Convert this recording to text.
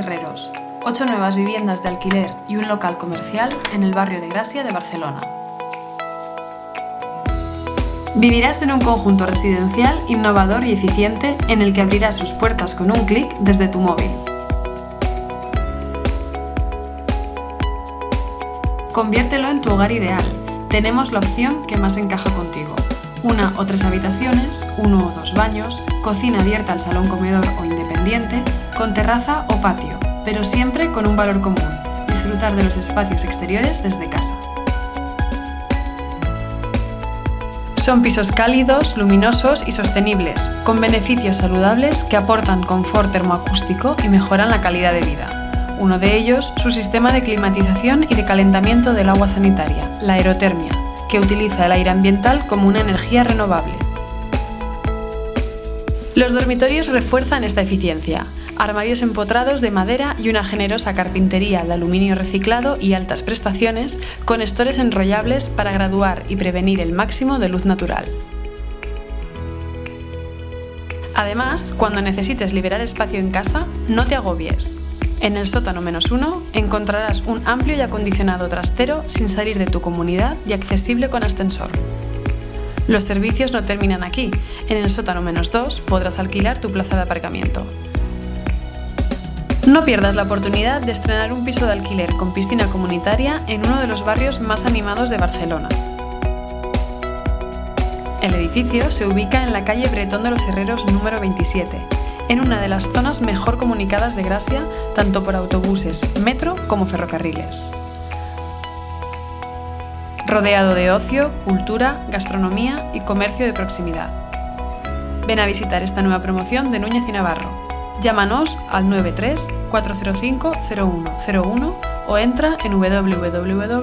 Herreros, 8 nuevas viviendas de alquiler y un local comercial en el barrio de Gracia de Barcelona. Vivirás en un conjunto residencial innovador y eficiente en el que abrirás sus puertas con un clic desde tu móvil. Conviértelo en tu hogar ideal. Tenemos la opción que más encaja contigo. 1 o 3 habitaciones, 1 o 2 baños, cocina abierta al salón comedor o independiente, con terraza o patio, pero siempre con un valor común: disfrutar de los espacios exteriores desde casa. Son pisos cálidos, luminosos y sostenibles, con beneficios saludables que aportan confort termoacústico y mejoran la calidad de vida. Uno de ellos, su sistema de climatización y de calentamiento del agua sanitaria, la aerotermia, que utiliza el aire ambiental como una energía renovable. Los dormitorios refuerzan esta eficiencia. Armarios empotrados de madera y una generosa carpintería de aluminio reciclado y altas prestaciones, con estores enrollables para graduar y prevenir el máximo de luz natural. Además, cuando necesites liberar espacio en casa, no te agobies. En el sótano -1 encontrarás un amplio y acondicionado trastero sin salir de tu comunidad y accesible con ascensor. Los servicios no terminan aquí. En el sótano -2 podrás alquilar tu plaza de aparcamiento. No pierdas la oportunidad de estrenar un piso de alquiler con piscina comunitaria en uno de los barrios más animados de Barcelona. El edificio se ubica en la calle Bretón de los Herreros número 27, en una de las zonas mejor comunicadas de Gracia, tanto por autobuses, metro como ferrocarriles. Rodeado de ocio, cultura, gastronomía y comercio de proximidad. Ven a visitar esta nueva promoción de Núñez y Navarro. Llámanos al 93 405 0101 o entra en www.nyn.es.